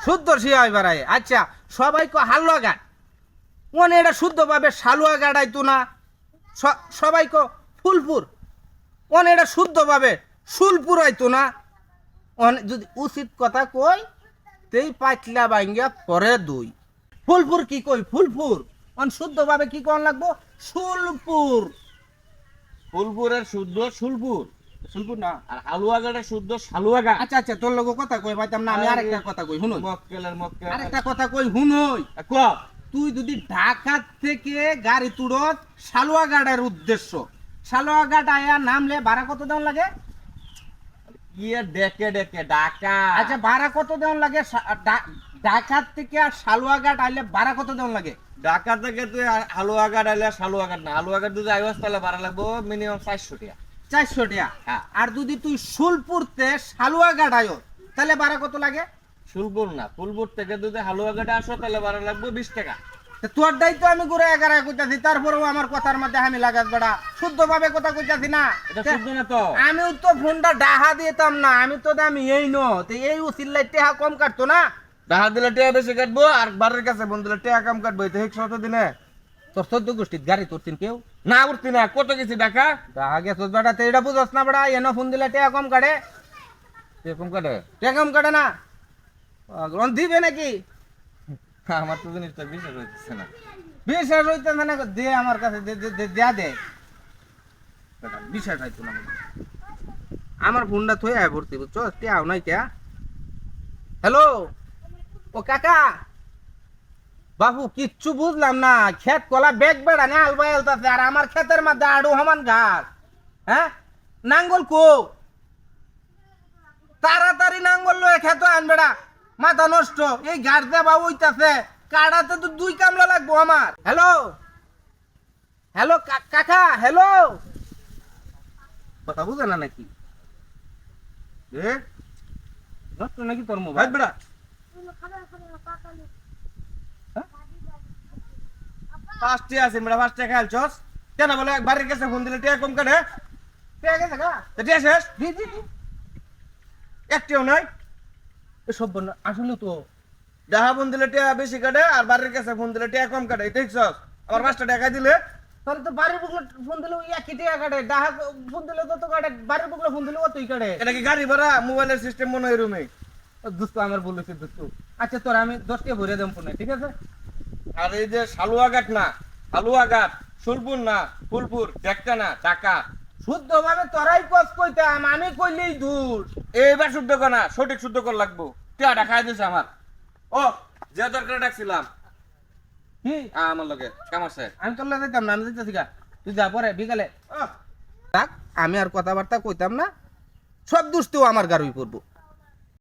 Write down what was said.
শুদ্ধ শিয়া বাড়ায়। আচ্ছা সবাই কো হালুয়া ঘাট, মনে এটা শুদ্ধভাবে সালুয়া ঘাট আইতো না। সবাই কো ফুলপুর, মনে এটা শুদ্ধভাবে শুলপুর আইতো না। যদি উচিত কথা কই তেই পাতলা ভাঙ্গা পরে দুই। ফুলপুর কি কই ফুলপুর, শুদ্ধভাবে কি কোন লাগবো শুলপুর। ফুলপুরের শুদ্ধ শুলপুর, শুলপুর না, আর হালুয়াঘাটের শুদ্ধ সালুয়াঘাট। আচ্ছা আচ্ছা তোর লোক কথা কই পাইতাম না, আমি আরেকটা কথা কই শুনুন, মক্কেলের মক্কেল আরেকটা কথা কই শুনই। ক তুই যদি ঢাকা থেকে গাড়ি তুড়ত সালুয়াঘাটের উদ্দেশ্য, সালুয়াঘাট আয়া নামলে ভাড়া কত দেওয়ান লাগে? ইয়ে ডেকে ডেকে ঢাকা। আচ্ছা ভাড়া কত দেওয়ান লাগে? ঢাকা থেকে আর সালুয়াঘাট আইলে ভাড়া কত দেওয়ান লাগে? ঢাকা থেকে তুই হালুয়াঘাট আইলে সালুয়াঘাট না, হালুয়াঘাট যদি আইওয়াস তাহলে ভাড়া লাগবো মিনিমাম 400 টাকা। 400 টাকা। হ্যাঁ। আর যদি তুই শুলপুরতে সালুয়াঘাট আয়ো তাহলে ভাড়া কত লাগে? ফুলপুর না, ফুলপুর থেকে যদি হালুয়াঘাটে আসো তাহলে ভাড়া লাগবে 20 টাকা। তোর দায়িত্ব আমি ঘুরে এগারা কইতাছি, তারপরেও আমার কথার মধ্যে আমি লাগাত বেড়া শুদ্ধভাবে কথা কইতাছি না। এটা শুদ্ধ না তো? আমিও তো ফোনটা ডাহা দিতাম না, আমি তো দামি এই নো তো এই উচিল্লাই টেহা কম কাটতো না। ডাহা দিলে টাকা বেশি কাটবো, আর বাড়ির কাছে বন্ধ দিলে টাকা কম কাটবো। এটা ঠিক শত দিনে তোর 14 গোষ্ঠীর গাড়ি তোরতিন কেউ না উঠতি না, কত গেছি ঢাকা। ডাহা গেছ বেড়া, তো এটা বুঝস না বেড়া, এনে ফোন দিলে টেহা কম কাটে। এরকম কাটে? টেহা কম কাটে না, দিবে নাকি? আমার তো জিনিসটা বিশ্বাস হইতেছে না। বিশ্বাস হইতে মানে দে আমার কাছে, দেয়া দে বিশ্বাস হইতো না। আমার ফোনটা থই আয় ভর্তি বুঝছো, টেহাও নাই টেহা। হ্যালো ও কাকা বাবু, কিচ্ছু বুঝলাম না। ক্ষেত কলা বেগ বেড়া না আলবা এলতাছে, আর আমার ক্ষেতের মধ্যে আড়ু সমান ঘাস। হ্যাঁ নাঙ্গল কো, তাড়াতাড়ি নাঙ্গল লয়ে খেতে আন বেড়া, মাথা নষ্ট। এই ঘাট দে বাবু হইতাছে, কাটাতে তো 2 কামলা লাগবো আমার। হ্যালো হ্যালো কাকা, হ্যালো কথা বুঝে না নাকি? নষ্ট নাকি তোর মোবাইল বেড়া? পাঁচটি আছে মেরা, 5 টাকা খেলছস কেন? বলে বাড়ির কাছে ফোন দিলে টাকা কম কাটে। পেয়ে গেছে গা? টাকা শেষ, জি জি জি, একটিও নাই। এসব আসলে তো ডাহা ফোন দিলে টাকা বেশি কাটে, আর বাড়ির কাছে ফোন দিলে টাকা কম কাটে। দেখছস? আমার 5 টাকা দিলে তাহলে তো বাড়ির বুকলে ফোন দিলে একই টাকা কাটে, ডাহা ফোন দিলে তো কাটে, বাড়ির বুকলে ফোন দিলে অতই কাটে। এটা কি গাড়ি ভাড়া? মোবাইলের সিস্টেম মনে হয় রুমে। দোস্ত আমার বলেছে দোস্ত। আচ্ছা তোর আমি 10 টাকা ভরে দেব ফোনে, ঠিক আছে? আর এই যে সালুয়াঘাট না, হালুয়াঘাট, ফুলপুর না, ফুলপুর দেখতে না টাকা। শুদ্ধভাবে তোরাই কস কইতাম, আমি কইলেই দূর। এইবার শুদ্ধ কর না, সঠিক শুদ্ধ কর লাগবো। টাকা খাই দিছে আমার। ও যে দরকার ডাকছিলাম কি আমার লগে কাম আছে। আমি তোর লাগে যাইতাম না, আমি যাইতাছি গা, তুই যা পরে বিকালে। থাক, আমি আর কথাবার্তা কইতাম না, সব দুষ্টিও আমার গাড়ি পড়বো।